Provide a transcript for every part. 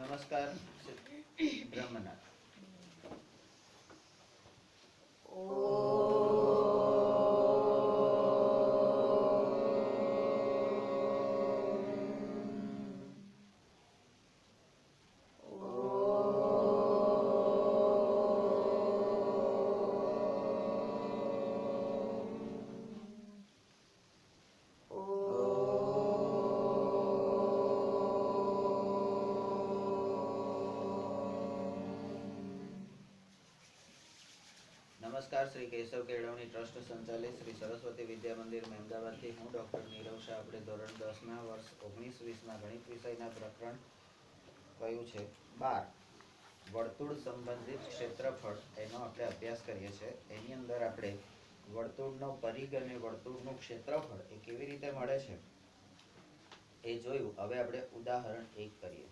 નમસ્કાર બ્રહ્મનાથ. નમસ્કાર. શ્રી કેશવ કેળવણી ટ્રસ્ટ સંચાલિત શ્રી સરસ્વતી વિદ્યા મંદિર મહેમદાવાદથી હું ડૉક્ટર નીરવ શાહ. આપણે ધોરણ 10ના વર્ષ 19-20ના ગણિત વિષયના પ્રકરણ કયું છે 12 વર્તુળ સંબંધિત ક્ષેત્રફળ એનો આપણે અભ્યાસ કરીએ છીએ. એની અંદર આપણે વર્તુળનો પરિઘ અને વર્તુળનું ક્ષેત્રફળ એ કેવી રીતે મળે છે એ જોયું. હવે આપણે ઉદાહરણ 1 કરીએ.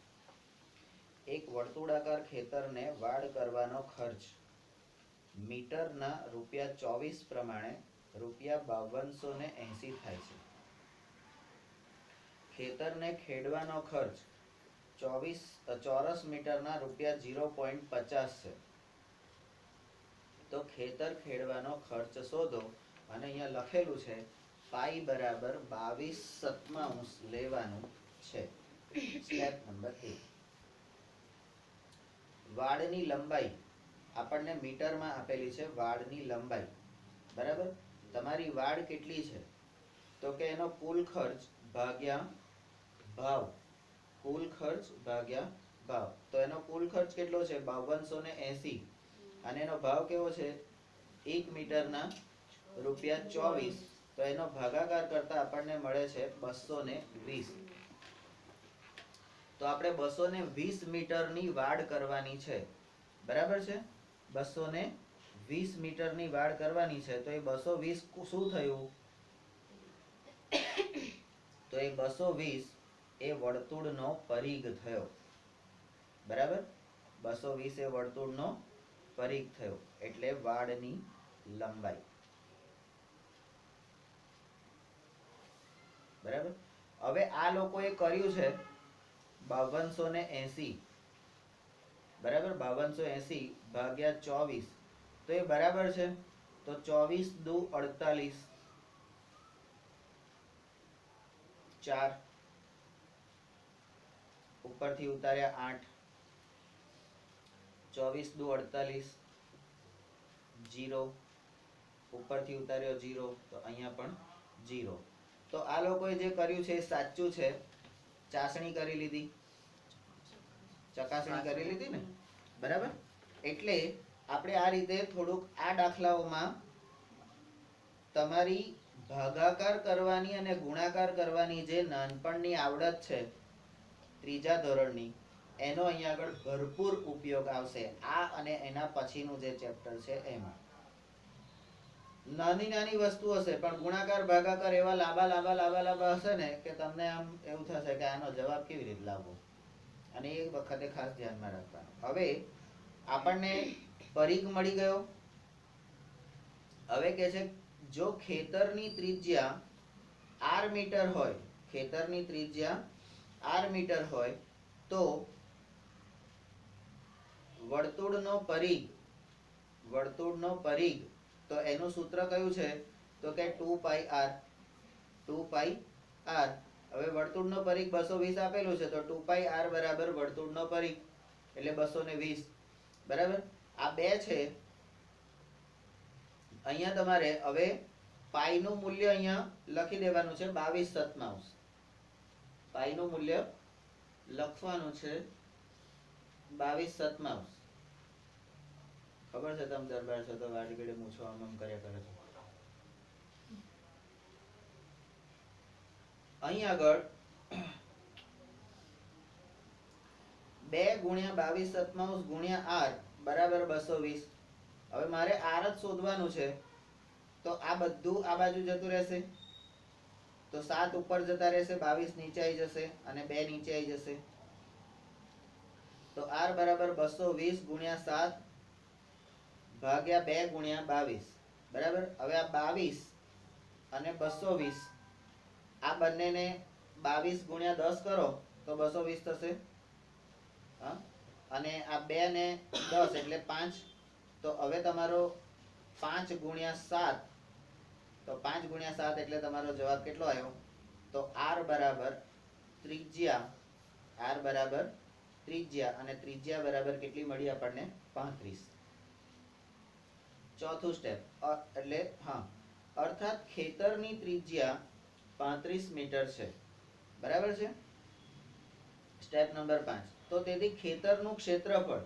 એક વર્તુળાકાર ખેતરને વાડ કરવાનો ખર્ચ મીટરના ₹24 પ્રમાણે ₹5280 થાય છે. ખેતરને ખેડવાનો ખર્ચ ચોરસ મીટરના ₹0.50 છે. તો ખેતર ખેડવાનો ખર્ચ શોધો. અને અહીંયા લખેલું છે પાઈ બરાબર 22/7 લેવાનું છે. Step number 1. વાડની લંબાઈ આપણને મીટરમાં આપેલી છે. વાડની લંબાઈ બરાબર. તમારી વાડ કેટલી છે તો કે એનો કુલ ખર્ચ ભાગ્યા ભાવ. કુલ ખર્ચ ભાગ્યા ભાવ. તો એનો કુલ ખર્ચ કેટલો છે 5280 અને એનો ભાવ કેવો છે 1 મીટરના ₹24. તો એનો ભાગાકાર કરતા આપણને મળે છે 220. તો આપણે 220 મીટરની વાડ કરવાની છે. બરાબર છે. 220 મીટરની વાડ કરવાની છે. તો એ 220 શું થયું તો એ 220 એ વર્તુળનો પરિઘ થયો. બરાબર. 220 એ વર્તુળનો પરિઘ થયો એટલે વાડની લંબાઈ. બરાબર. હવે આ લોકોએ કર્યું છે 5280 બરાબર. 5280 ભાગ્યા 24 તો એ બરાબર છે. તો 24 દુ 48 4 ઉપરથી ઉતાર્યા 8 24 દુ 48 0 ઉપરથી ઉતાર્યો 0 તો અહીંયા પણ 0. તો આ લોકોએ જે કર્યું છે એ સાચું છે. ચાસણી કરી લીધી, ચકાસણી કરી લીધી ને. બરાબર. એટલે આપણે આ રીતે થોડુંક આ દાખલાઓમાં તમારી ભાગાકાર કરવાની અને ગુણાકાર કરવાની જે નાનપણની આવડત છે ત્રીજા ધોરણની એનો અહીંયા આગળ ભરપૂર ઉપયોગ આવશે. આ અને એના પછીનું જે ચેપ્ટર છે એમાં નાની નાની વસ્તુ હશે પણ ગુણાકાર ભાગાકાર એવા લાંબા હશે ને કે તમને આમ એવું થશે કે આનો જવાબ કેવી રીતે લાવવો. અને એ વખતે ખાસ ધ્યાનમાં રાખવાનું. હવે આપણને પરિઘ મળી ગયો. હવે કે છે જો ખેતરની ત્રિજ્યા r મીટર હોય, ખેતરની ત્રિજ્યા r મીટર હોય તો વર્તુળનો પરિઘ તો એનું સૂત્ર કયું છે તો કે 2πr. હવે વર્તુળનો પરિઘ 220 આપેલું છે તો 2πr બરાબર વર્તુળનો પરિઘ એટલે 220. બરાબર. આ બે છે. અહીંયા તમારે હવે પાઈનું મૂલ્ય અહીંયા લખી દેવાનું છે 22/7. પાઈનું મૂલ્ય લખવાનું છે 22/7. ખબર છે તમે દરબાર છો તો વાડી ઘડે મૂછો આમ કર્યા કરે છે. અહીં આગળ 2 ગુણ્યા 22/7 ગુણ્યા r બરાબર 220. હવે મારે r જ શોધવાનું છે તો આ બધું આ બાજુ જતું રહેશે તો 7 ઉપર જતા રહેશે, 22 નીચે આવી જશે અને 2 નીચે આવી જશે. તો r બરાબર 220 ગુણ્યા 7 ભાગ્યા 2 ગુણ્યા 22. બરાબર. હવે આ 22 અને 220 આ બંનેને 22 ગુણ્યા 10 કરો તો 220 થશે. હા, અને આ 2 ને 10 એટલે 5. તો હવે તમારો 5 ગુણ્યા 7, તો 5 ગુણ્યા 7 એટલે તમારો જવાબ કેટલો આવ્યો? તો r બરાબર ત્રિજ્યા, r બરાબર ત્રિજ્યા, અને ત્રિજ્યા બરાબર કેટલી મળી આપણને? 35. ચોથું સ્ટેપ એટલે હા, અર્થાત ખેતરની ત્રિજ્યા 35 મીટર છે, બરાબર છે. Step number 5. તો તેથી ખેતરનું ક્ષેત્રફળ,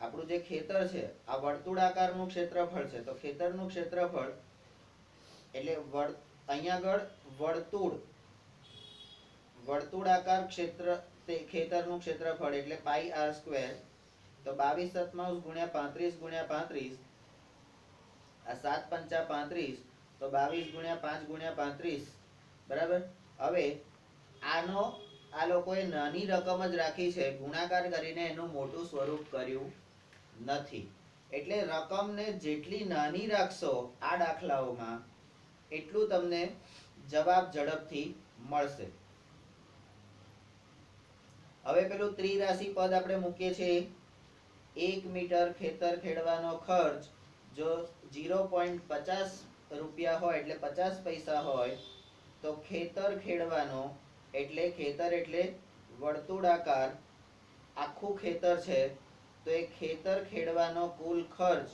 આપણું જે ખેતર છે આ વર્તુળાકારનું ક્ષેત્રફળ છે, તો ખેતરનું ક્ષેત્રફળ એટલે અહીંયા આગળ વર્તુળાકાર ક્ષેત્ર, તે ખેતરનું ક્ષેત્રફળ એટલે પાઈ r સ્ક્વેર. તો 22/7 ગુણ્યા 35 ગુણ્યા 35, આ 7 પંચા 35, તો 22 ગુણ્યા 5 ગુણ્યા 35, બરાબર. હવે આનો આ લોકોએ નાની રકમ જ રાખી છે, ગુણાકાર કરીને એનું મોટું સ્વરૂપ કર્યું નથી. એટલે રકમને જેટલી નાની રાખશો આ દાખલાઓમાં, એટલું તમને જવાબ ઝડપથી મળશે. હવે પેલું ત્રિરાશિ પદ આપણે મૂકીએ છીએ. 1 મીટર ખેતર ખેડવાનો ખર્ચ જો 0.50 રૂપિયા હોય એટલે 50 પૈસા હોય, તો ખેતર ખેડવાનો એટલે ખેતર એટલે વર્તુળાકાર આખું ખેતર છે, તો એ ખેતર ખેડવાનો કુલ ખર્ચ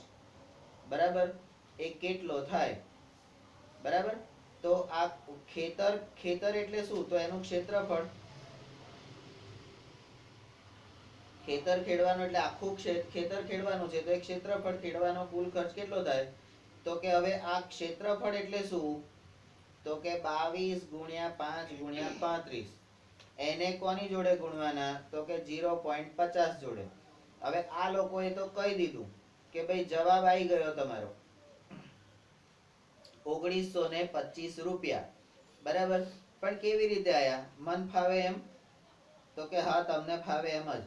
બરાબર એ કેટલો થાય? બરાબર. તો આ ખેતર એટલે શું? તો એનું ક્ષેત્રફળ. ખેતર ખેડવાનું એટલે આખું ખેતર ખેડવાનું છે, તો એ ક્ષેત્રફળ ખેડવાનો કુલ ખર્ચ કેટલો થાય? તો કે હવે આ ક્ષેત્રફળ એટલે શું? તો કે 22 ગુણ્યા 5 ગુણ્યા 35. એને કોની જોડે ગુણવાના? તો કે 0.50 જોડે. હવે આ લોકોએ તો કહી દીધું કે ભાઈ જવાબ આવી ગયો તમારો 1925 રૂપિયા, બરાબર. પણ કેવી રીતે આયા? મન ફાવે એમ? તો કે હા, તમને ફાવે એમ જ.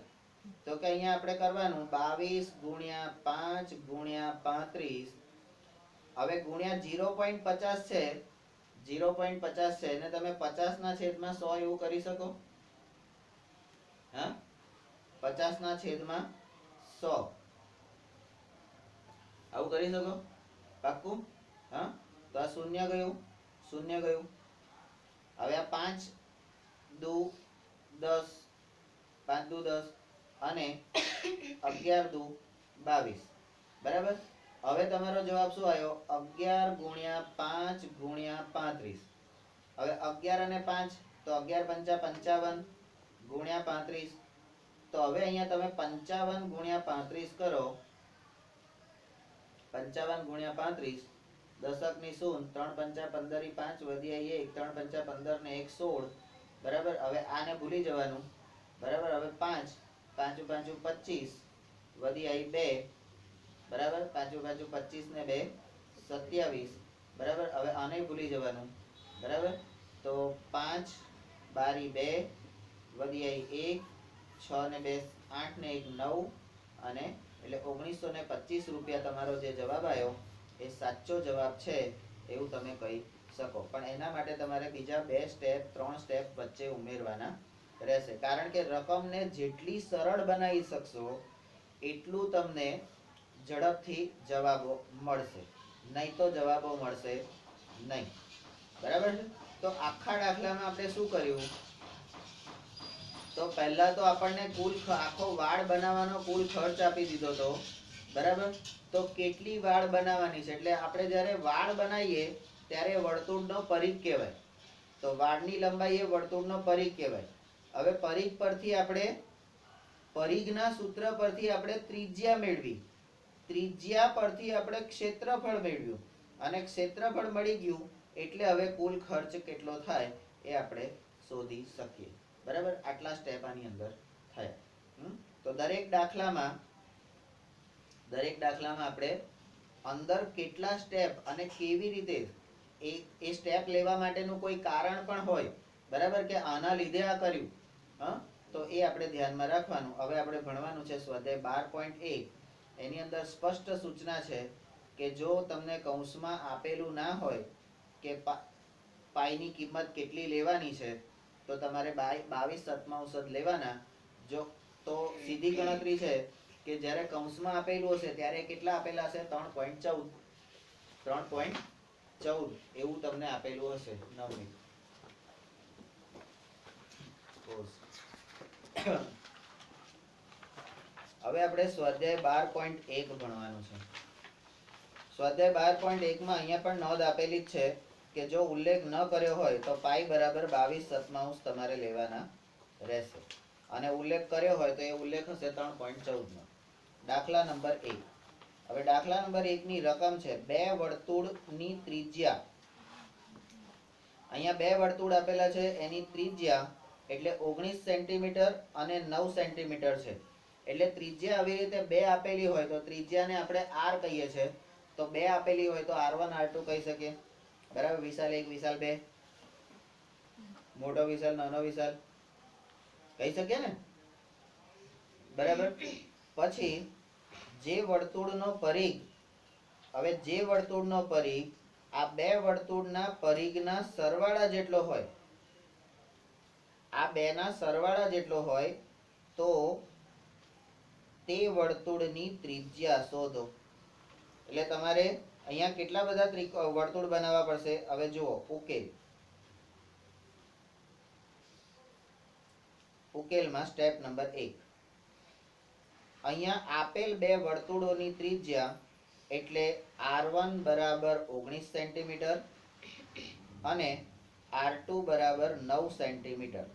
તો કે અહીંયા આપણે કરવાનું 22 ગુણ્યા 5 ગુણ્યા 35. હવે ગુણ્યા 0.50 છે, 0.50 છે, ને તમે 50 ના છેદમાં 100 એવું કરી શકો? હા, 50 ના છેદમાં 100 આવું કરી શકો? પાક્કું? હા. તો આ શૂન્ય ગયું, શૂન્ય ગયું. હવે આ 5 દુ 10, 5 દુ 10 અને 11 દુ 22, બરાબર. હવે તમારો જવાબ શું આવ્યો? 11 ગુણ્યા 5 ગુણ્યા 35. હવે 11 અને 5, તો 11 પંચા 55 ગુણ્યા 35. તો હવે અહીંયા તમે 55 ગુણ્યા 35 કરો. 55 ગુણ્યા 35, દશક ની શૂન્ય, 3 પંચા 15 5 વધી આવી 1, 3 પંચા 15 ને 1 16, બરાબર. હવે આને ભૂલી જવાનું, બરાબર. હવે 5 5 5 25 વધી આવી 2, બરાબર. 5 5 25 ને 2 27, બરાબર. હવે આને ભૂલી જવાનું, બરાબર. તો 5 બારી 2 વધી આવી 1, 6 ને 2 8 ને 1 9, અને એટલે 1925 રૂપિયા તમારો જે જવાબ આવ્યો એ સાચો જવાબ છે એવું તમે કહી શકો. પણ એના માટે તમારે બીજા 2 સ્ટેપ 3 સ્ટેપ વચ્ચે ઉમેરવાના રહેશે, કારણ કે રકમને જેટલી સરળ બનાવી શકશો એટલું તમને ઝડપથી જવાબો મળશે, નહીં તો જવાબો મળશે નહીં. બરાબર છે. તો આખા દાખલામાં આપણે શું કર્યું? તો પહેલા તો આપણને કુલ આખો વાળ બનાવવાનો કુલ ખર્ચ આપી દીધો હતો, બરાબર. તો કેટલી વાળ બનાવવાની છે, એટલે આપણે જ્યારે વાળ બનાવીએ ત્યારે વર્તુળનો પરિઘ કહેવાય. તો વાળની લંબાઈ એ વર્તુળનો પરિઘ કહેવાય. હવે પરિઘ પરથી આપણે પરિઘના સૂત્ર પરથી આપણે ત્રિજ્યા મેળવી, ત્રિજ્યા પરથી આપણે ક્ષેત્રફળ મેળવ્યું, અને ક્ષેત્રફળ મળી ગયું એટલે હવે કુલ ખર્ચ કેટલો થાય એ આપણે શોધી શકીએ, બરાબર. આટલા સ્ટેપ આની અંદર થયા. તો દરેક દાખલામાં આપણે અંદર કેટલા સ્ટેપ અને કેવી રીતે એ સ્ટેપ લેવા માટેનું કોઈ કારણ પણ હોય, બરાબર, કે આના લીધે આ કર્યું, તો એ આપણે ધ્યાનમાં રાખવાનું. હવે આપણે ભણવાનું છે સ્વાધ્યાય 12.1. એની અંદર સ્પષ્ટ સૂચના છે કે જો તમને કૌંસમાં આપેલું ના હોય કે પાઈની કિંમત કેટલી લેવાની છે, તો તમારે 22/7 લેવાના. જો તો સીધી ગણતરી છે કે જ્યારે કૌંસમાં આપેલું હશે ત્યારે કેટલા આપેલા હશે 3.14 એવું તમને આપેલું હશે નવમી. હવે આપણે સ્વાધ્યાય 12.1 ભણવાનું છે. સ્વાધ્યાય 12.1 માં અહીંયા પણ નોંધ આપેલી જ છે કે જો ઉલ્લેખ ન કર્યો હોય તો પાઈ બરાબર 22/7 તમારે લેવાના રહેશે, અને ઉલ્લેખ કર્યો હોય તો એ ઉલ્લેખ હશે 3.14 નો. દાખલા નંબર 1. હવે દાખલા નંબર 1 ની રકમ છે બે વર્તુળની ત્રિજ્યા. અહીંયા બે વર્તુળ આપેલા છે, એની ત્રિજ્યા એટલે 19 સેન્ટીમીટર અને 9 સેન્ટીમીટર છે. એટલે ત્રિજ્યા આવી રીતે બે આપેલી હોય તો ત્રિજ્યાને આપણે r કહીએ છીએ. તો બે આપેલી હોય તો r1 r2 કહી શકીએ. બરાબર. વિશાલ 1 વિશાલ 2, મોટો વિશાલ નાનો વિશાલ કહી શકીએ ને. બરાબર. પછી જે વર્તુળનો પરિઘ, હવે જે વર્તુળનો પરિઘ આ બે વર્તુળના પરિઘના સરવાળા જેટલો હોય, આ બેના સરવાળા જેટલો હોય તો તે વર્તુળની ત્રિજ્યા શોધો. એટલે તમારે અહીંયા કેટલા બધા વર્તુળ બનાવવા પડશે. હવે જુઓ ઉકેલ. ઉકેલમાં સ્ટેપ નંબર 1. અહીંયા આપેલ બે વર્તુળોની ત્રિજ્યા એટલે r1 બરાબર 19 સેન્ટીમીટર અને r2 બરાબર 9 સેન્ટીમીટર.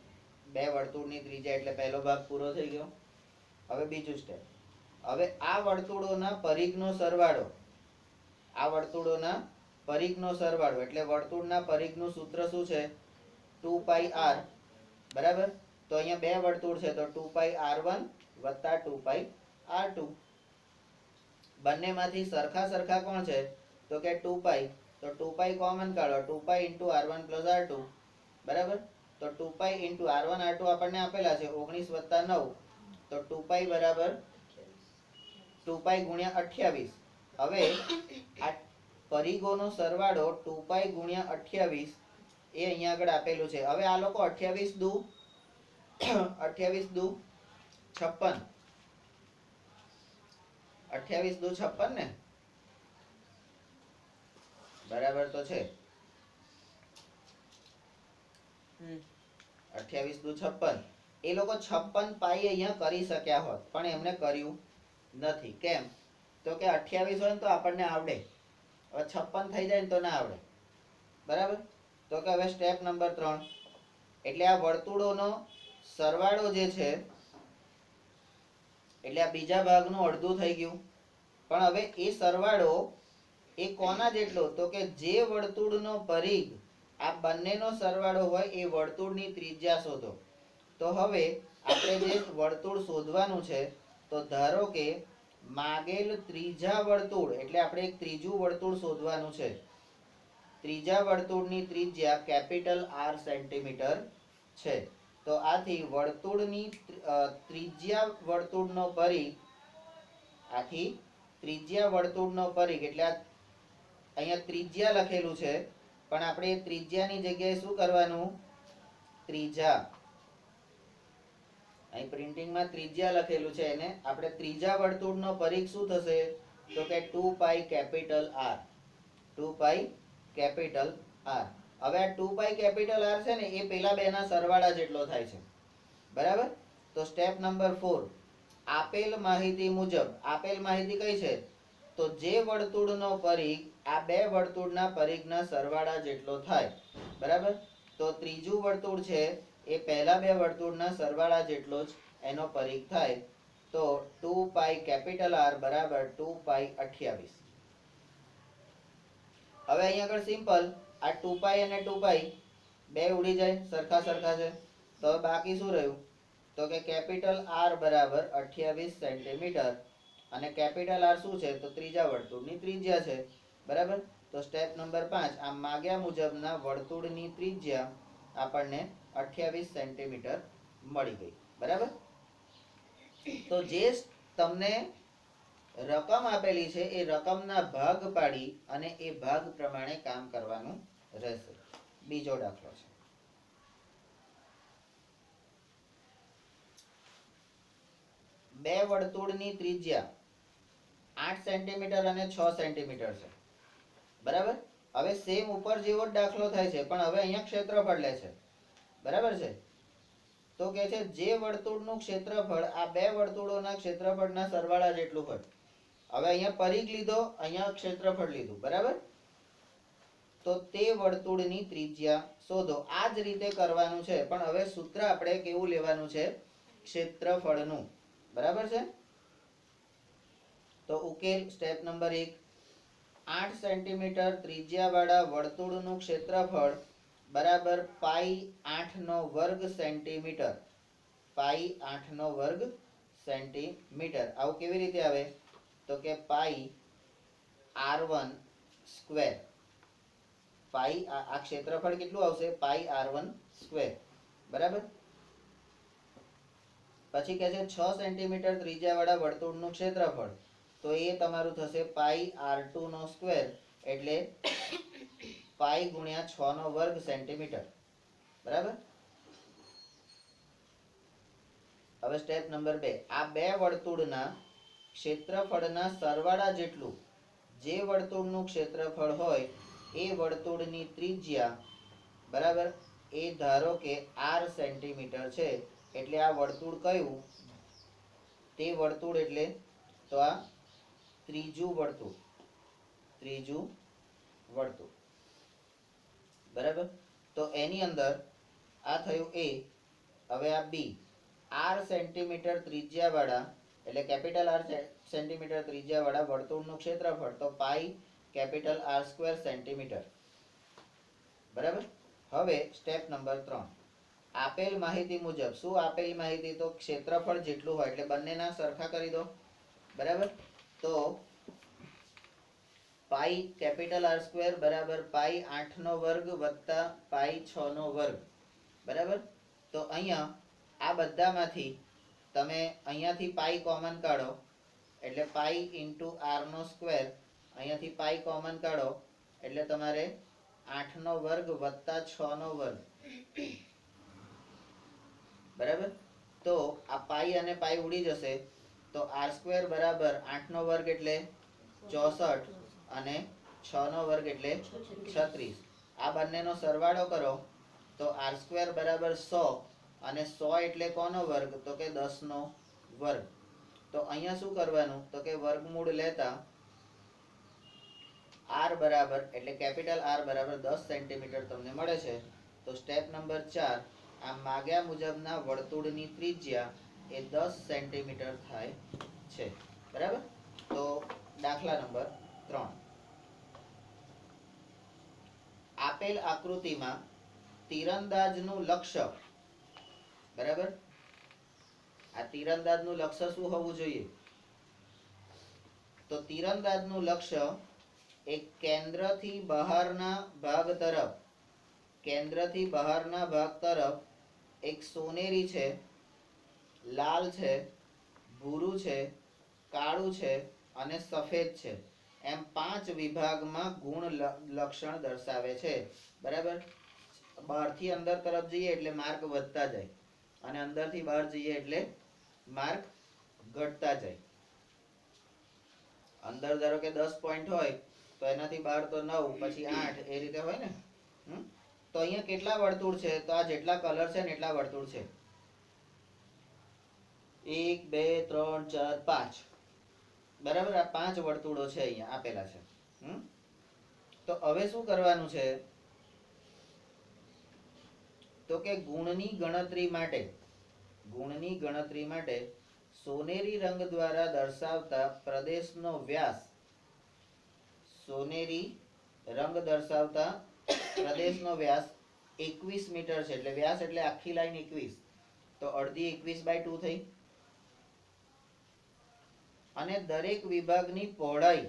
બે વર્તુળની ત્રિજ્યા એટલે પહેલો ભાગ પૂરો થઈ ગયો. હવે બીજું સ્ટેપ. હવે આ વર્તુળોના પરિઘનો સરવાળો, આ વર્તુળોના પરિઘનો સરવાળો એટલે વર્તુળના પરિઘનું સૂત્ર શું છે? 2πr. બરાબર. તો અહીંયા બે વર્તુળ છે તો 2πr1 વત્તા 2πr2. બંનેમાંથી સરખા કોણ છે? તો કે 2π. તો 2π કોમન કાઢો. 2π × r1 + r2. બરાબર. તો 2π × r1 r2 આપણને આપેલા છે 19 વત્તા 9. તો 2π બરાબર 2π × 28. હવે આ પરિઘોનો સરવાળો 2π × 28 એ અહીંયા આગળ આપેલું છે. હવે આ લોકો 28 દુ 56 ને બરાબર તો છે. 28 દુ 56. એ લોકો 56 પાઈ અહીંયા કરી શક્યા હોત પણ એમને કર્યું નથી. કેમ? તો કે 28 હોય ને તો આપણને આવડે, હવે 56 થઈ જાય ને તો ના આવડે. બરાબર. તો કે હવે સ્ટેપ નંબર 3. એટલે આ વર્તુળોનો સરવાળો જે છે એટલે આ બીજા ભાગનું અડધું થઈ ગયું. પણ હવે એ સરવાળો એ કોના જેટલો? તો કે જે વર્તુળનો પરિઘ આ બંનેનો સરવાળો હોય એ વર્તુળની ત્રિજ્યા શોધો. તો હવે આપણે જે વર્તુળ શોધવાનું છે તો ધારો કે માગેલ ત્રીજા વર્તુળ એટલે આપણે એક ત્રીજું વર્તુળ શોધવાનું છે. ત્રીજા વર્તુળની ત્રિજ્યા કેપિટલ R સેન્ટીમીટર છે. તો આથી વર્તુળની ત્રિજ્યા વર્તુળનો પરિઘ, આથી ત્રિજ્યા વર્તુળનો પરિઘ એટલે અહીંયા ત્રિજ્યા લખેલું છે પણ આપણે ત્રિજ્યાની જગ્યાએ શું કરવાનું? ત્રીજા. અહીં પ્રિન્ટિંગમાં ત્રિજ્યા લખેલું છે, એને આપણે ત્રીજા વર્તુળનો પરિઘ શું થશે? તો કે 2π કેપિટલ R. 2π capital R. હવે આ 2π કેપિટલ R છે ને એ પેલા બેના સરવાળા જેટલો થાય છે. બરાબર. તો સ્ટેપ નંબર 4. આપેલ માહિતી મુજબ, આપેલ માહિતી કઈ છે? તો જે વર્તુળનો પરિઘ આ બે વર્તુળના પરિઘના સરવાળા જેટલો થાય. બરાબર. તો ત્રીજું વર્તુળ છે એ પહેલા બે વર્તુળના સરવાળા જેટલો જ એનો પરિઘ થાય. તો 2π કેપિટલ R બરાબર 2π 28. હવે અહીંયા આગળ સિમ્પલ આ 2π અને 2π બે ઉડી જાય, સરખા છે. તો બાકી શું રહ્યું? તો કે કેપિટલ R બરાબર 28 સેન્ટીમીટર અને કેપિટલ R શું છે? તો ત્રીજા વર્તુળની ત્રિજ્યા છે. બરાબર. તો સ્ટેપ નંબર 5. આ માગ્યા મુજબના વર્તુળની ત્રિજ્યા આપણને 28 સેન્ટીમીટર મળી ગઈ. બરાબર. તો જે તમને રકમ આપેલી છે એ રકમના ભાગ પાડી અને એ ભાગ પ્રમાણે કામ કરવાનું રહેશે. બીજો દાખલો છે. બે વર્તુળની ત્રિજ્યા 8 સેન્ટીમીટર અને 6 સેન્ટીમીટર છે, બરાબર. હવે સેમ ઉપર જેવો જ દાખલો થાય છે, પણ હવે અહીંયા ક્ષેત્રફળ લે છે, બરાબર છે. તો કે છે જે વર્તુળનું ક્ષેત્રફળ આ બે વર્તુળોના ક્ષેત્રફળના સરવાળા જેટલું હોય. હવે અહીંયા પરિઘ લીધો, અહીંયા ક્ષેત્રફળ લીધું, બરાબર. તો તે વર્તુળની ત્રિજ્યા શોધો. આ જ રીતે કરવાનું છે, પણ હવે સૂત્ર આપણે કેવું લેવાનું છે? ક્ષેત્રફળનું, બરાબર છે. તો ઉકેલ સ્ટેપ નંબર 1, 8 સેન્ટીમીટર ત્રિજ્યાવાળા વર્તુળનું ક્ષેત્રફળ બરાબર પાઈ 8 સેન્ટીમીટર. પાઈ 8 સેન્ટીમીટર. આવું કેવી રીતે આવે? તો કે પાઈ r1 સ્ક્વેર. પાઈ આ ક્ષેત્રફળ કેટલું આવશે? પાઈ r1 સ્ક્વેર, બરાબર. પછી કહે છે 6 સેન્ટીમીટર ત્રિજ્યાવાળા વર્તુળનું ક્ષેત્રફળ, તો એ તમારું થશે પાઈ r2 નો સ્ક્વેર, એટલે પાઈ ગુણ્યા 6 નો વર્ગ સેન્ટીમીટર, બરાબર. હવે સ્ટેપ નંબર 2, આ બે વર્તુળના ક્ષેત્રફળના સરવાળા જેટલું જે વર્તુળનું ક્ષેત્રફળ હોય એ વર્તુળની ત્રિજ્યા, બરાબર, એ ધારો કે r સેન્ટીમીટર છે, એટલે આ વર્તુળ કયું? તે વર્તુળ એટલે તો આ ત્રીજું વર્તુળ. ત્રીજું વર્તુળ, બરાબર. તો એની અંદર આ થયું a. હવે આ b. r સેન્ટીમીટર ત્રિજ્યાવાળા એટલે કેપિટલ R સેન્ટીમીટર ત્રિજ્યાવાળા વર્તુળનું ક્ષેત્રફળ, તો પાઈ કેપિટલ R સ્ક્વેર સેન્ટીમીટર, બરાબર. હવે સ્ટેપ નંબર 3, આપેલ માહિતી મુજબ. શું આપેલ માહિતી? તો ક્ષેત્રફળ જેટલું હોય એટલે બંનેના સરખા કરી દો, બરાબર. તો પાઈ કેપિટલ R સ્ક્વેર બરાબર પાઈ 8 વર્ગ વત્તા પાઈ 6 વર્ગ, બરાબર. તો અહીંયા આ બધામાંથી તમે અહીંયાથી પાઈ કોમન કાઢો, એટલે પાઈ ઇન્ટુ r નો સ્ક્વેર. અહીંયાથી પાઈ કોમન કાઢો એટલે તમારે 8 વર્ગ વત્તા 6 વર્ગ, બરાબર. તો આ પાઈ અને પાઈ ઉડી જશે, તો r સ્ક્વેર બરાબર 8 વર્ગ એટલે 64 અને 6 વર્ગ એટલે 36. આ બંનેનો સરવાળો કરો તો r સ્ક્વેર બરાબર 100 અને 100 એટલે કોનો વર્ગ? તો કે 10 વર્ગ. તો અહીંયા શું કરવાનું? તો કે વર્ગમૂળ લેતા r બરાબર એટલે કેપિટલ R બરાબર 10 સેન્ટીમીટર તમને મળે છે. તો સ્ટેપ નંબર 4, આ માગ્યા મુજબના વર્તુળની ત્રિજ્યા એ 10 સેન્ટીમીટર થાય છે, બરાબર. તો દાખલા નંબર 3, આપેલ આકૃતિમાં તીરંદાજનું લક્ષ્ય, બરાબર. આ તીરંદાજનું લક્ષ્ય શું હોવું જોઈએ? તો તીરંદાજનું લક્ષ્ય એક કેન્દ્રથી બહારના ભાગ તરફ, કેન્દ્રથી બહારના ભાગ તરફ એક સોનેરી છે, લાલ છે, ભૂરું છે, કાળું છે અને સફેદ છે, એમ 5 વિભાગમાં ગુણ લક્ષણ દર્શાવે છે, બરાબર. બહારથી અંદર તરફ જઈએ એટલે માર્ક વધતા જાય અને અંદરથી બહાર જઈએ એટલે માર્ક ઘટતા જાય. અંદર ધારો કે 10 પોઈન્ટ હોય તો એનાથી બહાર તો 9, પછી 8, એ રીતે હોય ને. તો અહીંયા કેટલા વર્તુળ છે? તો આ જેટલા કલર છે ને એટલા વર્તુળ છે. 1 2 3 4 5, બરાબર. આ 5 વર્તુળો છે અહીંયા આપેલા છે. તો હવે શું કરવાનું છે? તો કે ગુણની ગણતરી માટે સોનેરી રંગ દ્વારા દર્શાવતા પ્રદેશનો વ્યાસ, સોનેરી રંગ દર્શાવતા પ્રદેશનો વ્યાસ 21 મીટર છે. એટલે વ્યાસ એટલે આખી લાઈન 21, તો અડધી 21/2 થઈ. અને દરેક વિભાગની પહોળાઈ,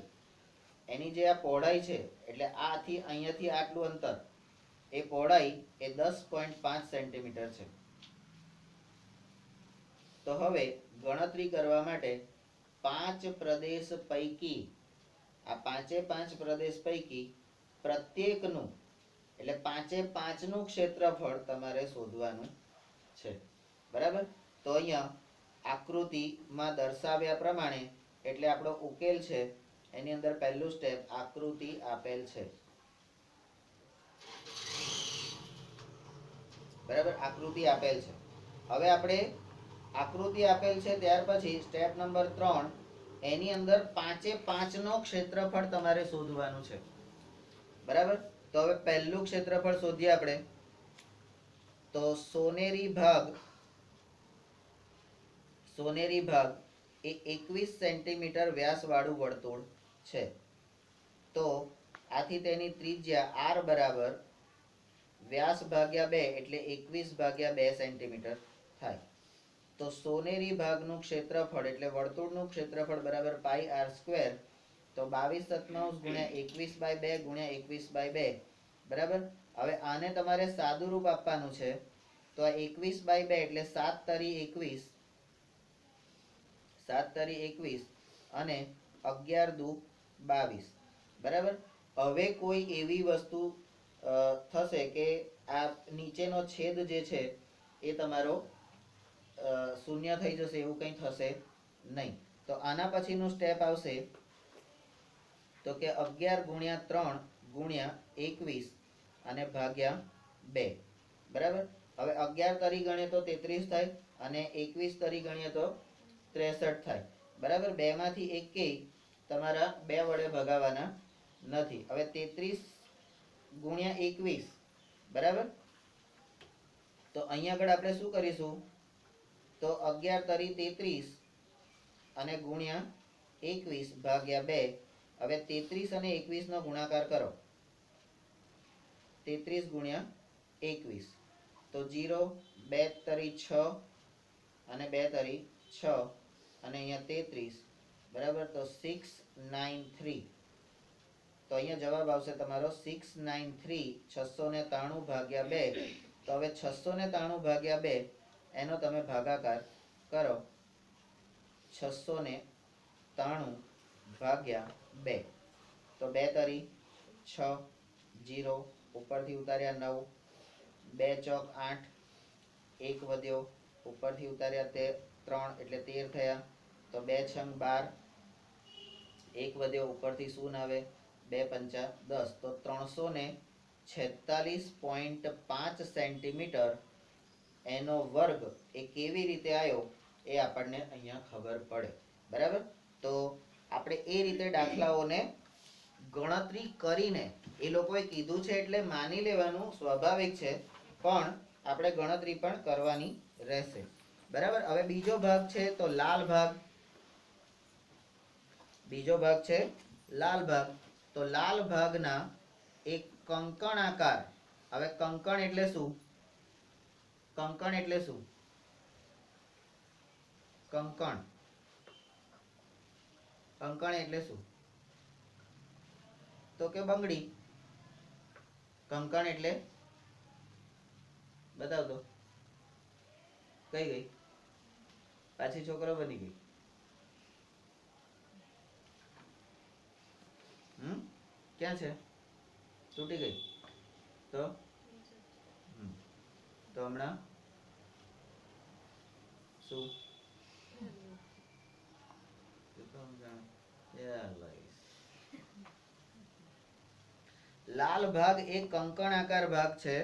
એની જે આ પહોળાઈ છે એટલે આથી અહીંયાથી આટલું અંતર, એ પહોળાઈ એ 10.5 સેન્ટીમીટર છે. તો હવે ગણતરી કરવા માટે 5 પ્રદેશ પૈકી, આ 5 પ્રદેશ પૈકી પ્રત્યેકનું એટલે 5નું ક્ષેત્રફળ તમારે શોધવાનું છે, બરાબર. તો અહીંયા આકૃતિમાં દર્શાવ્યા પ્રમાણે એટલે આપણો ઉકેલ છે એની અંદર પહેલું સ્ટેપ આકૃતિ આપેલ છે, બરાબર. આકૃતિ આપેલ છે. હવે આપણે આકૃતિ આપેલ છે ત્યાર પછી સ્ટેપ નંબર 3 એની અંદર 5 નો ક્ષેત્રફળ તમારે શોધવાનું છે, બરાબર. તો હવે પહેલું ક્ષેત્રફળ શોધીએ આપણે. તો સોનેરી ભાગ એ 21 સેન્ટીમીટર વ્યાસ વાળું વર્તુળ છે. તો આથી તેની ત્રિજ્યા r બરાબર વ્યાસ ભાગ્યા 2 એટલે 21 ભાગ્યા 2 સેન્ટીમીટર થાય. તો સોનેરી ભાગનું ક્ષેત્રફળ એટલે વર્તુળનું ક્ષેત્રફળ બરાબર પાઈ r સ્ક્વેર. તો 22/7 ગુણ્યા 21/2 ગુણ્યા 21/2, બરાબર. હવે આને તમારે સાદું રૂપ આપવાનું છે. તો આ 21/2 એટલે 7 તરી 21 અને 11 દુ 22, બરાબર. હવે કોઈ એવી વસ્તુ થશે કે આ નીચેનો છેદ જે છે એ તમારો શૂન્ય થઈ જશે, એવું કંઈ થશે નહીં. તો આના પછીનું સ્ટેપ આવશે તો કે 11 ગુણ્યા 3 ગુણ્યા 21 અને ભાગ્યા 2, બરાબર. હવે 11 તરી ગણીએ તો 33 થાય અને 21 તરી ગણીએ તો 63 થાય, બરાબર. 2 માંથી એકેય તમારા 2 વડે ભગાવાના નથી. હવે 33 ગુણ્યા 21, બરાબર. તો અહીંયા આગળ આપણે શું કરીશું? તો 11 તરી 33 અને ગુણ્યા 21 ભાગ્યા 2. હવે 33 અને 21 નો ગુણાકાર કરો. 33 ગુણ્યા 21 તો 0, 2 તરી 6 અને 2 તરી 6 અને અહીંયા 33, બરાબર. તો 693. તો અહીંયા જવાબ આવશે તમારો 693, 693 ભાગ્યા 2. તો હવે 693 ભાગ્યા 2 એનો તમે ભાગાકાર કરો. 693 ભાગ્યા 2. તો 2 તરી 6, 0 ઉપરથી ઉતાર્યા 9, 2 ચોક 8, 1 વધ્યો ઉપરથી ઉતાર્યા 3 એટલે 13 થયા. તો 2 છંગ 12, 1 વધ્યો ઉપરથી શૂન્ય આવે, 2 પંચા 10. તો 346.5 સેન્ટીમીટર એનો વર્ગ એ કેવી રીતે આવ્યો એ આપણને અહીંયા ખબર પડે, બરાબર. તો આપણે એ રીતે દાખલાઓને ગણતરી કરીને એ લોકોએ કીધું છે એટલે માની લેવાનું સ્વાભાવિક છે, પણ આપણે ગણતરી પણ કરવાની રહેશે, બરાબર. હવે બીજો ભાગ છે તો લાલ ભાગ. બીજો ભાગ છે લાલ ભાગ. તો લાલ ભાગના એક કંકણ આકાર. હવે કંકણ એટલે શું? કંકણ એટલે શું? કંકણ એટલે શું? તો કે બંગડી. કંકણ એટલે બતાવ તો. કઈ ગઈ? પાછી છોકરો બની ગઈ. ક્યાં છે? તૂટી ગઈ. તો હમણાં શું? લાલ ભાગ એ કંકણાકાર ભાગ છે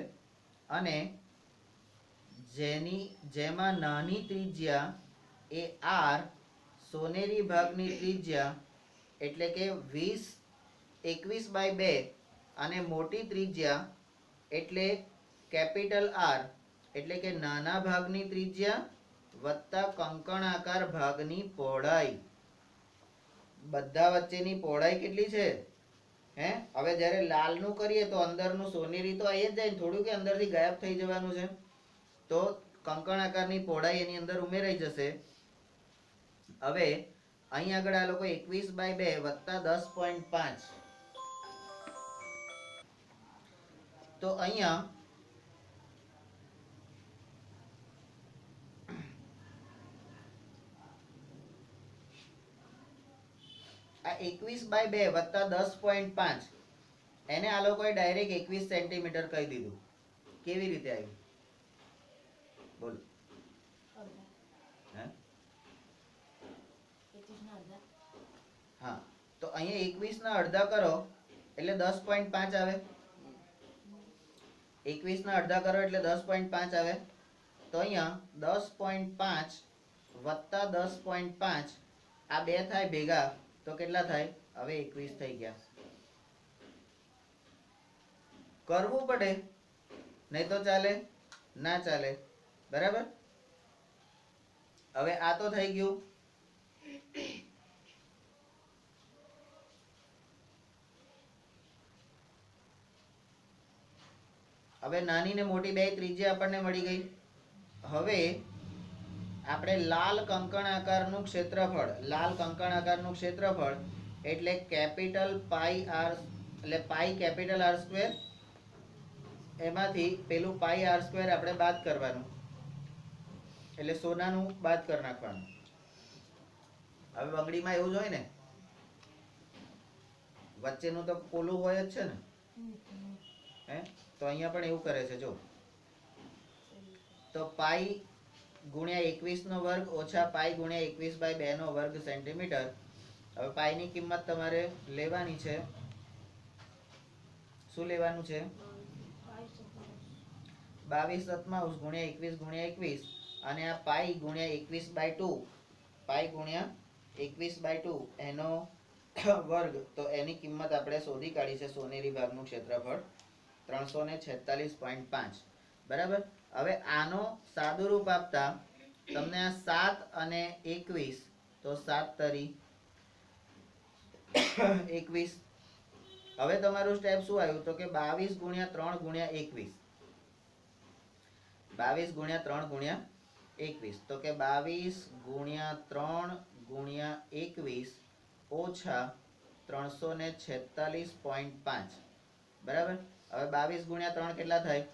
અને જેમાં નાની ત્રિજ્યા એ r, સોનેરી ભાગની ત્રિજ્યા એટલે કે 21/2 અને મોટી ત્રિજ્યા એટલે કેપિટલ R એટલે કે નાના ભાગની ત્રિજ્યા વત્તા કંકણાકાર ભાગની પહોળાઈ. બધા વચ્ચેની પહોળાઈ કેટલી છે? હવે જ્યારે લાલનું કરીએ તો અંદરનું સોનેરી તો આવી જ જાય, થોડું કે અંદરથી ગાયબ થઈ જવાનું છે. તો કંકણાકારની પહોળાઈ એની અંદર ઉમેરાઈ જશે. હવે અહીં આગળ આ લોકો 21/2 વત્તા 10.5. તો અહીંયા આ 21/2 વત્તા 10.5 એને આ લોકોએ ડાયરેક્ટ 21 સેન્ટીમીટર કહી દીધું. કેવી રીતે આવ્યું? બોલો. તો અહીંયા 21 ના અડધા કરો એટલે 10.5 આવે. 21 ના અડધા કરો એટલે 10.5 આવે. તો અહીંયા 10.5 વત્તા 10.5 આ બે થાય ભેગા તો કેટલા થાય? હવે 21 થઈ ગયા. કરવું પડે, નહીં તો ચાલે ના ચાલે. બરાબર. હવે આ તો થઈ ગયું. હવે નાની ને મોટી બે ત્રિજ્યા આપણને મળી ગઈ. હવે આપણે લાલ કંકણ આકારનું ક્ષેત્રફળ, લાલ કંકણ આકારનું ક્ષેત્રફળ એટલે કેપિટલ પાઈ આર, એટલે પાઈ કેપિટલ આર સ્ક્વેર, એમાંથી પેલું પાઈ આર સ્ક્વેર આપણે બાદ કરવાનું, એટલે સોનાનું બાદ કરી નાખવાનું. હવે બંગડીમાં એવું જ હોય ને, વચ્ચેનું તો પોલું હોય જ છે ને, હે? તો અહીંયા પણ એવું કરે છે. જો તો પાઈ ગુણ્યા 21 નો વર્ગ ઓછા પાઈ ગુણ્યા 21/2 નો વર્ગ સેન્ટીમીટર. હવે પાઈ ની કિંમત તમારે લેવાની છે. શું લેવાનું છે? 22 ગુણ્યા 21 ગુણ્યા 21, અને આ પાઈ ગુણ્યા 21/2, પાઈ ગુણ્યા 21/2 એનો વર્ગ. તો એની કિંમત આપણે શોધી કાઢી છે. સોનેરી ભાગનું ક્ષેત્રફળ 346.5. બરાબર. હવે આનો સાદું રૂપ આપતા તમને આ 7 અને 21, તો 7 તરી 21. હવે તમારું સ્ટેપ શું આવ્યું? તો કે 22 ગુણ્યા 3 ગુણ્યા 21, 22 ગુણ્યા 3 ગુણ્યા 21, તો કે 22 ગુણ્યા 3 ગુણ્યા 21 ઓછા 346.5. બરાબર. હવે 22 ગુણ્યા 3 કેટલા થાય?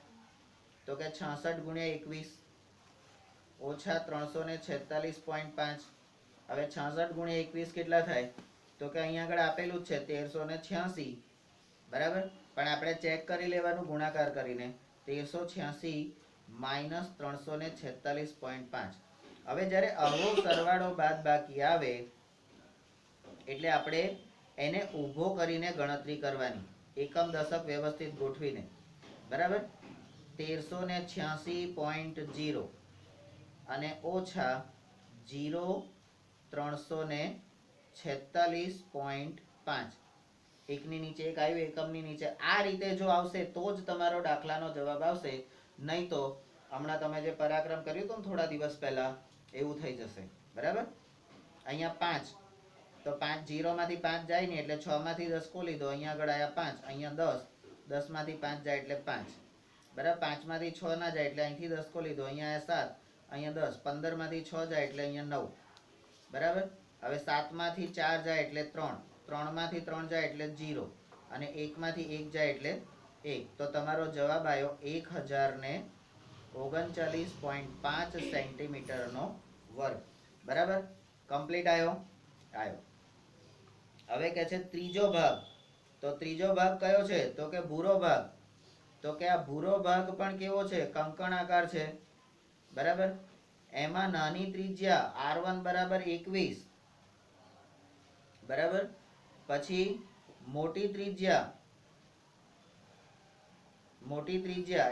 તો કે 66 ગુણ્યા 21 ઓછા 346.5. હવે 66 ગુણ્યા 21 કેટલા થાય? તો કે અહીંયા આગળ આપેલું જ છે 1386. બરાબર. પણ આપણે ચેક કરી લેવાનું ગુણાકાર કરીને. 1386 માઇનસ 346.5. હવે જ્યારે આવો સરવાળો બાદ બાકી આવે એટલે આપણે એને ઊભો કરીને ગણતરી કરવાની, એકમ દશક વ્યવસ્થિત ગોઠવીને. બરાબર. 1386.0 અને ઓછા 346.5. એકની નીચે એક આવ્યું, એકમની નીચે. આ રીતે જો આવશે તો જ તમારો દાખલાનો જવાબ આવશે. નહીં તો હમણાં તમે જે પરાક્રમ કર્યું હતું ને થોડા દિવસ પહેલા, એવું થઈ જશે. બરાબર. અહીંયા 5, તો 5 0 માંથી 5 જાય ને એટલે 6 માંથી 10 કો લીધો. અહીંયા આગળ આયા 5, અહીંયા 10, 10 માંથી 5 જાય એટલે 5. બરાબર. 5 માંથી 6 ના જાય એટલે અહીંથી 10 કો લીધો. અહીંયા આયા 7, અહીંયા 10, 15 માંથી 6 જાય એટલે અહીંયા 9. બરાબર. હવે 7 માંથી 4 જાય એટલે 3, 3 માંથી 3 જાય એટલે 0, અને 1 માંથી 1 જાય એટલે 1. તો તમારો જવાબ આવ્યો 1039.5 સેન્ટીમીટર નો વર્ગ. બરાબર. કમ્પ્લીટ આવ્યો. હવે કે છે ત્રીજો ભાગ. તો ત્રીજો ભાગ કયો છે? તો કે ભૂરો ભાગ. તો કે આ ભૂરો ભાગ પણ કેવો છે? કંકણાકાર છે. બરાબર. એમાં નાની ત્રિજ્યા r1 બરાબર 21. બરાબર. પછી મોટી ત્રિજ્યા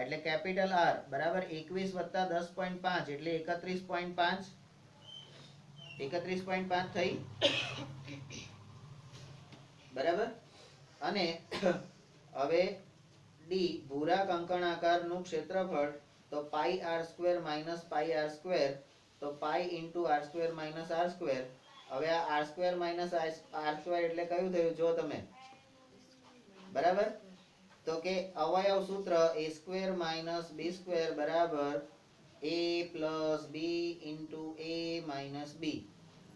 એટલે કેપિટલ R બરાબર 21 વત્તા 10.5 એટલે 31.5. 31.5 થઈ. બરાબર. અને હવે ડી ભૂરા કંકણાકારનું ક્ષેત્રફળ, તો pi r square minus pi r square, તો pi into r square minus r square. હવે આ r square minus r square એટલે કયું થયું? જો તમે. બરાબર. તો કે અવયવ સૂત્ર a square minus b square બરાબર a plus b into a minus b.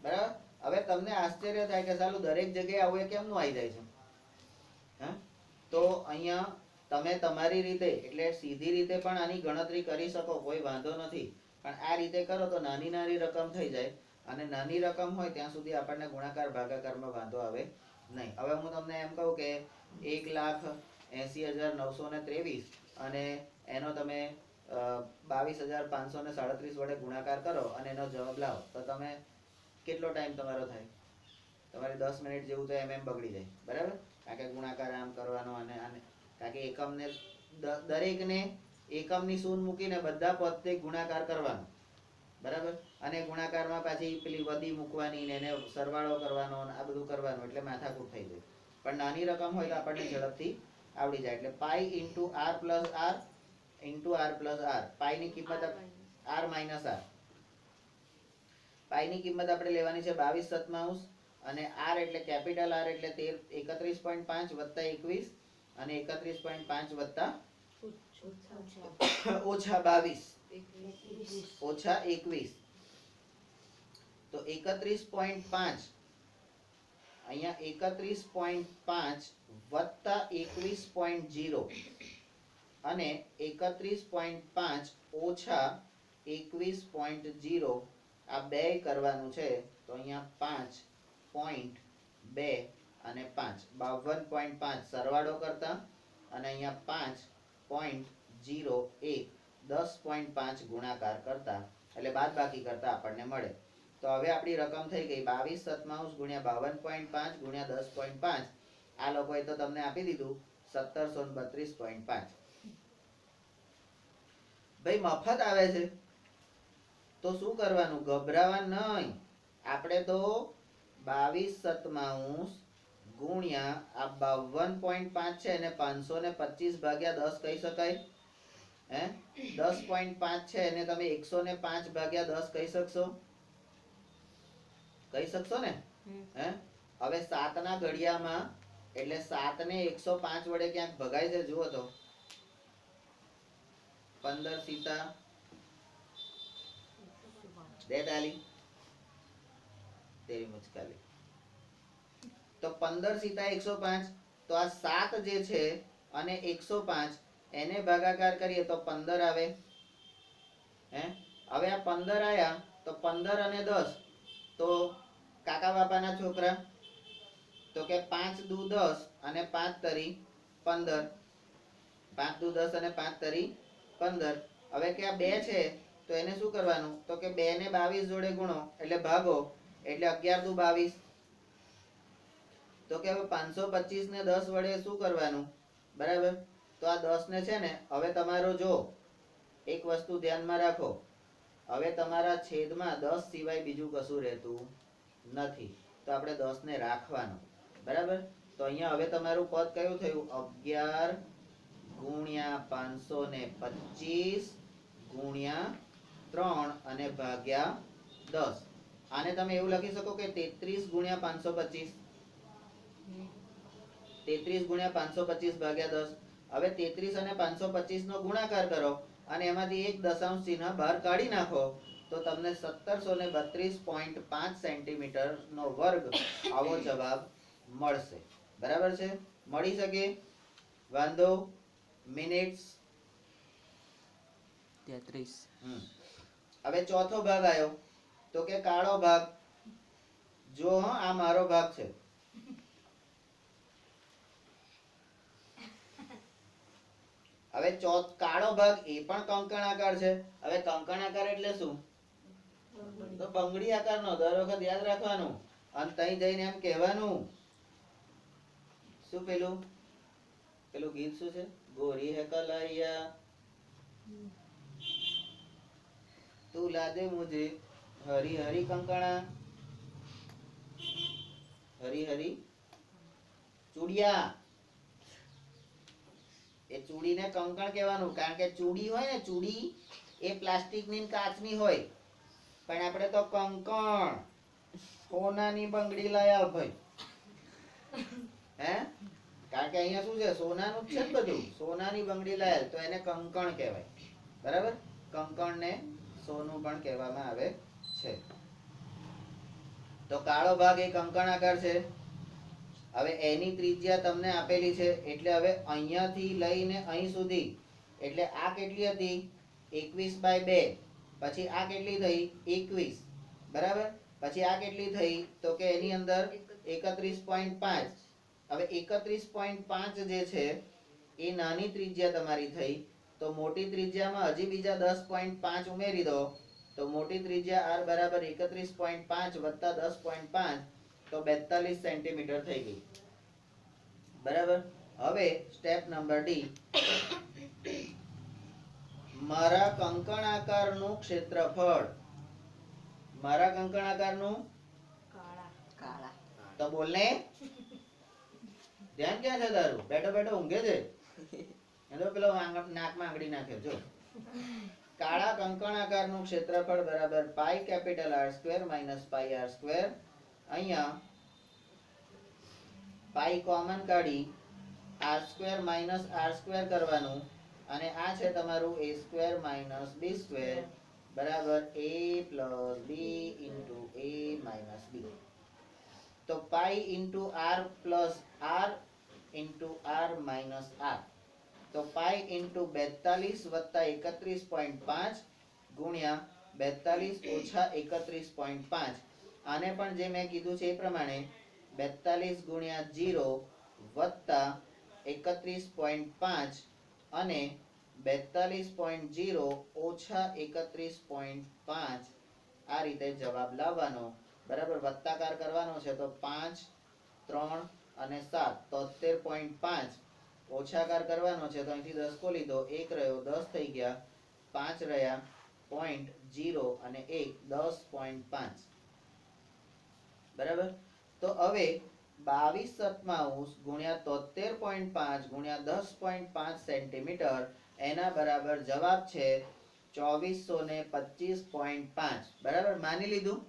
બરાબર. હવે તમને આશ્ચર્ય થાય કે સાલું દરેક જગ્યાએ આવું કેમનું આવી જાય છે? હા, તો અહીંયા તમે તમારી રીતે એટલે સીધી રીતે પણ આની ગણતરી કરી શકો, કોઈ વાંધો નથી. પણ આ રીતે કરો તો નાની નાની રકમ થઈ જાય, અને નાની રકમ હોય ત્યાં સુધી આપણને ગુણાકાર ભાગાકારમાં વાંધો આવે નહીં. હવે હું તમને એમ કહું કે 1,80,923 અને એનો તમે 22,537 વડે ગુણાકાર કરો અને એનો જવાબ લાવો, તો તમે કેટલો ટાઈમ તમારો થાય? તમારે 10 મિનિટ જેવું તો એમ બગડી જાય, બરાબર. કારણ કે ગુણાકાર આમ કરવાનો અને કારણ કે એકમને દરેકને એકમની શૂન્ય મૂકીને બધા પદથી ગુણાકાર કરવાનો, બરાબર. અને ગુણાકારમાં પાછી પેલી વધી મૂકવાની ને એને સરવાળો કરવાનો આ બધું કરવાનું, એટલે માથાકૂટ થઈ જાય. પણ નાની રકમ હોય તો આપણને ઝડપથી આવડી જાય. એટલે pi into R plus R into R plus R. પાઈની કિંમત આર માઇનસ આર. પાઈની કિંમત આપણે લેવાની છે 22/7 અને આર એટલે કેપિટલ આર એટલે 31.5 વત્તા 21 અને 31.5 વત્તા ઓછા 22 ઓછા 21. તો 31.5 અહીંયા 31.5 વત્તા 21.0 અને 31.5 ઓછા 21.0 આ બે કરવાનું છે. તો અહીંયા 5.2 અને 5 52.5 સરવાળો કરતા અને અહીંયા 5.01 10.5 ગુણાકાર કરતા એટલે બાદ બાકી કરતા આપણને મળે. તો હવે આપણી રકમ થઈ ગઈ 22/7 ગુણ્યા 52.5 ગુણ્યા 10.5. આ લોકોએ તો તમને આપી દીધું 1732.5. ભાઈ મફત આવે છે તો શું કરવાનું? ગભરાવા નહીં. આપણે તો 22/7 ગુણ્યા આ 52.5 છે એને 525 ભાગ્યા 10 કહી શકાય. 10.5 છે એને તમે 105 ભાગ્યા 10 કહી શકશો? કહી શકશો ને? હવે 7 ના ઘડિયામાં એટલે 7 ને 105 વડે ક્યાંક ભગાય છે? જુઓ તો 15 સીતા 42 તેરી મુચકાલી. તો 15 સીતા 105. તો આ 7 જે છે અને 105 એને ભાગાકાર કરીએ તો 15 આવે. હવે આ 15 આયા તો 15 અને 10 તો કાકા બાપાના છોકરા. તો કે 5 દુ 10 અને 5 તરી 15. 5 દુ 10 અને 5 તરી 15. હવે કે આ 2 છે તો એને શું કરવાનું? તો કે 2 ને 22 જોડે ગુણો એટલે ભાગો એટલે 11 દુ 22. તો કે હવે 525 ને 10 વડે શું કરવાનું? બરાબર. તો આ 10 ને છે ને હવે તમારો જો એક વસ્તુ ધ્યાનમાં રાખો. હવે તમારા છેદમાં 10 સિવાય બીજું કશું રહેતું નથી. તો આપણે 10 ને રાખવાનું, બરાબર. તો અહીંયા હવે તમારું પદ કયું થયું? 11 ગુણ્યા 525 ગુણ્યા 3 અને ભાગ્યા 10. આને તમે એવું લખી શકો કે 33 ગુણ્યા 525. 33 ગુણ્યા 525 ભાગ્યા 10. હવે 33 અને 525 નો ગુણાકાર કરો અને એમાંથી એક દશાંશ ચિહ્ન બહાર કાઢી નાખો તો તમને 1732.5 સેન્ટીમીટર નો વર્ગ આવો જવાબ મળશે. બરાબર છે? મળી શકે? વાંધો? મિનિટ્સ 33. હવે ચોથો ભાગ આવ્યો તો કે કાળો ભાગ. જો આ મારો ભાગ છે. હવે કાળો ભાગ એ પણ કંકણાકાર છે. હવે કંકણાકાર એટલે શું? તો બંગડી આકારનો. દર વખત યાદ રાખવાનું. અને તઈ જઈને એમ કહેવાનું શું? પેલું ગીત શું છે? ગોરી હે કલાइया તું લાદે મુझे હરી હરી કંકણા હરી હરી ચૂડિયા. એ ચૂડીને કંકણ કહેવાનું. કારણ કે ચૂડી હોય ને, ચૂડી એ પ્લાસ્ટિકની કાચની હોય. પણ આપણે તો કંકણ સોનાની બંગડી લાયા ભાઈ. કારણ કે અહીંયા શું છે? સોનાનું જ છે ને બધું. સોનાની બંગડી લાયા તો એને કંકણ કહેવાય. બરાબર? કંકણ ને સોનું પણ કહેવામાં આવે છે. તો કાળો ભાગ એ કંકણાકાર છે. હવે એની ત્રિજ્યા તમને આપેલી છે એટલે હવે અહીંયાથી લઈને અહીં સુધી એટલે આ કેટલી હતી? 21/2. પછી આ કેટલી થઈ? 21. બરાબર. પછી આ કેટલી થઈ? તો કે એની અંદર 31.5. હવે 31.5 જે છે એ નાની ત્રિજ્યા તમારી થઈ. તો મોટી ત્રિજ્યામાં હજી બીજા 10.5 ઉમેરી દો તો મોટી ત્રિજ્યા r બરાબર 31.5 વત્તા 10.5 તો 42 સેન્ટીમીટર થઈ ગઈ. બરાબર. હવે સ્ટેપ નંબર ડી, મારા કંકણાકારનું ક્ષેત્રફળ, મારા કંકણાકારનું કાળા તો બોલ ને, ધ્યાન ક્યાં છે તારું? બેઠો બેઠો ઊંઘે છે. એનો પેલો નાકમાં આંગળી નાખે જો. કાળા કંકણાકારનું ક્ષેત્રફળ બરાબર pi capital R square minus pi R square. અહીંયા પાઈ કોમન કાઢી R square minus R square કરવાનું, અને આ છે તમારું A square minus B square બરાબર A plus B into A minus B. તો pi into R plus R into R minus R. તો પાઈ ઇન્ટુ 42 વત્તા 31.5 ગુણ્યા 42 ઓછા 31.5. આને પણ જે મેં કીધું છે એ પ્રમાણે 42 ગુણ્યા 0 વત્તા 31.5 અને 42.0 ઓછા 31.5 આ રીતે જવાબ લાવવાનો. બરાબર. વત્તાકાર કરવાનો છે તો 5, 3 અને 7 73.5. ઓછાકાર કરવાનો છે તો અહીંથી 10 કો લીધો, 1 રહ્યો 10 થઈ ગયા, 5 રહ્યા 0.0 અને 1 10.5. બરાબર. તો હવે 22 ગુણ્યા 73.5 ગુણ્યા 10.5 સેન્ટીમીટર એના બરાબર જવાબ છે 2425.5. બરાબર. માની લીધું?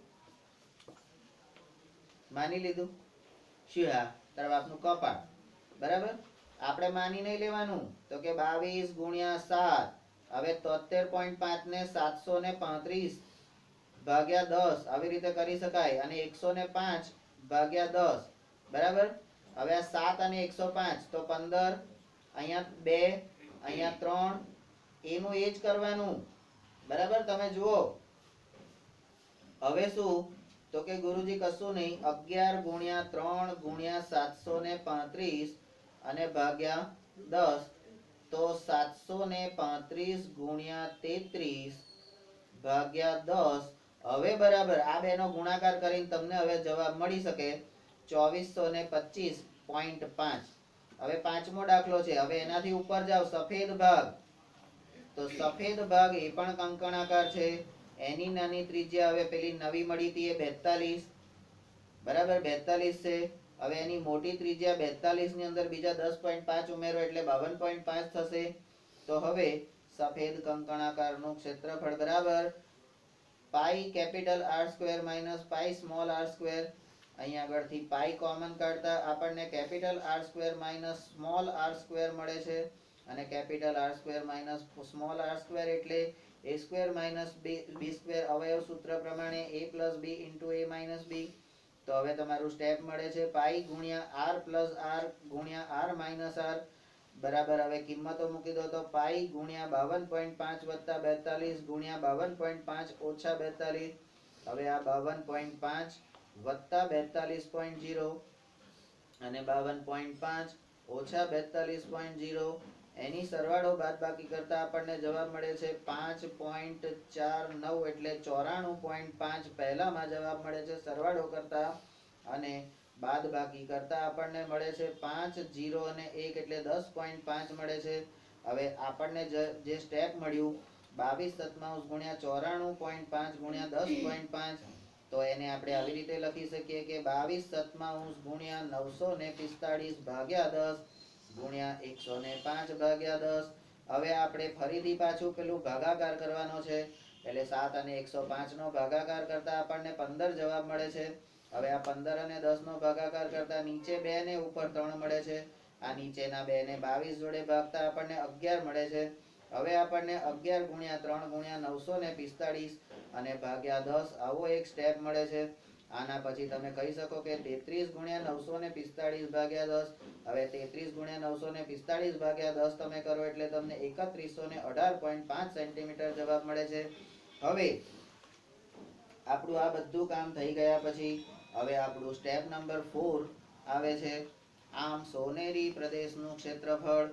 માની લીધું? શું હા તારા બાપનું કપાળ. બરાબર. આપણે માની નહીં લેવાનું. તો કે 22 ગુણ્યા 7, હવે 73.5 ને 735 ભાગ્યા 10 આવી રીતે કરી શકાય, અને 105 ભાગ્યા 10. બરાબર. હવે આ 7 અને 105 તો 15, અહીંયા 2, અહીંયા 3, એનું એ જ કરવાનું. બરાબર. તમે જુઓ હવે શું, તો કે ગુરુજી કશું નહીં, 11 ગુણ્યા 3 ગુણ્યા 735 અને ભાગ્યા 10, તો 735 ગુણ્યા 33 ભાગ્યા 10. હવે બરાબર આ બેનો ગુણાકાર કરીને તમને હવે જવાબ મળી શકે 2425.5. હવે પાંચમો દાખલો છે. હવે એનાથી ઉપર જાવ, સફેદ ભાગ. તો સફેદ ભાગ એ પણ કંકણાકાર છે. એની નાની ત્રિજ્યા હવે પેલી નવી મળી હતી એ 42. બરાબર. 42 છે. હવે એની મોટી ત્રિજ્યા 42 ની અંદર બીજા 10.5 ઉમેરો એટલે 52.5 થશે. તો હવે સફેદ કંકણાકારનું ક્ષેત્રફળ બરાબર pi capital R square minus pi small r square. અહીંયા આગળથી પાઈ કોમન કાઢતા આપણને capital R square minus small r square મળે છે, અને capital R square minus small r square એટલે a square minus b square. અવયવ સૂત્ર પ્રમાણે a plus b into a minus b. તો હવે તમારું સ્ટેપ મળે છે પાઈ ગુણ્યા r પ્લસ r ગુણ્યા r માઇનસ r બરાબર. હવે કિંમતો મૂકી દો તો પાઈ ગુણ્યા 52.5 વત્તા 42 ગુણ્યા 52.5 ઓછા 42. હવે આ 52.5 વત્તા 42.0 અને 52.5 ઓછા 42.0 એની સરવાળો બાદબાકી કરતા આપણને જવાબ મળે છે 5.49 એટલે 94.5 પહેલામાં જવાબ મળે છે સરવાળો કરતા, અને બાદબાકી કરતા આપણને મળે છે 5, 0 અને 1 એટલે 10.5 મળે છે. હવે આપણને જે સ્ટેપ મળ્યું 22 ગુણ્યા 94.5 ગુણ્યા 10.5, તો એને આપણે આવી રીતે લખી શકીએ કે 22 ગુણ્યા 945 ભાગ્યા 10 ગુણ્યા 105 ભાગ્યા 10. હવે આપણે ફરીથી પાછું પેલું ભાગાકાર કરવાનો છે, એટલે 7 અને 105 નો ભાગાકાર કરતા આપણને 15 જવાબ મળે છે. હવે આ 15 અને 10 નો ભાગાકાર કરતા નીચે 2 ને ઉપર 3 મળે છે. આ નીચેના 2 ને 22 જોડે ભાગતા આપણને 11 મળે છે. હવે આપણને 11 ગુણ્યા 3 ગુણ્યા 945 અને ભાગ્યા 10 આવો એક સ્ટેપ મળે છે. આના પછી તમે કહી શકો કે 33 ગુણ્યા 945 ભાગ્યા 10. હવે 33 ગુણ્યા 945 ભાગ્યા 10 તમે કરો એટલે તમને 3118.5 સેન્ટીમીટર જવાબ મળે છે. હવે આપણું આ બધું કામ થઈ ગયા પછી હવે આપણું સ્ટેપ નંબર 4 આવે છે. આમ સોનેરી પ્રદેશનું ક્ષેત્રફળ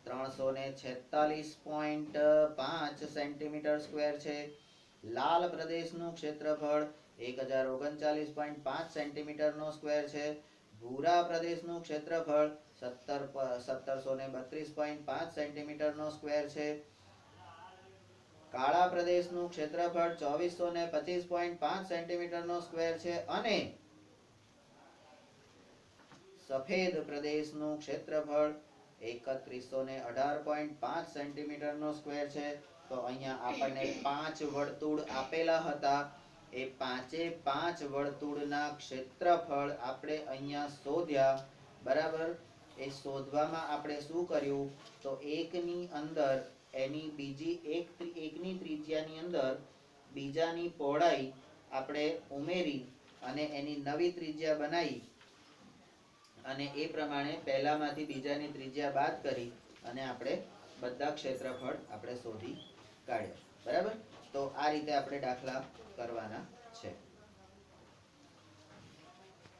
346.5 સેન્ટીમીટર સ્ક્વેર છે. લાલ પ્રદેશનું ક્ષેત્રફળ 1039.5 સેન્ટીમીટરનો સ્ક્વેર છે. ભૂરા પ્રદેશનું ક્ષેત્રફળ 1732.5 સેન્ટીમીટરનો સ્ક્વેર છે. કાળા પ્રદેશનું ક્ષેત્રફળ 2425.5 સેન્ટીમીટરનો સ્ક્વેર છે અને સફેદ પ્રદેશનું ક્ષેત્રફળ 3118.5 સેન્ટીમીટરનો સ્ક્વેર છે. તો અહીંયા આપણને 5 વર્તુળ આપેલા હતા. એ પાંચે 5 વર્તુળના ક્ષેત્રફળ આપણે અહીંયા શોધ્યા. બરાબર. એ શોધવામાં આપણે શું કર્યું તો એકની અંદર એની બીજી એકની ત્રિજ્યાની અંદર બીજાની પહોળાઈ આપણે ઉમેરી અને એની નવી ત્રિજ્યા બનાવી અને એ પ્રમાણે પહેલામાંથી બીજાની ત્રિજ્યા બાદ કરી અને આપણે બધા ક્ષેત્રફળ આપણે શોધી કાઢ્યા. બરાબર. તો આ રીતે આપણે દાખલા કરવાના છે.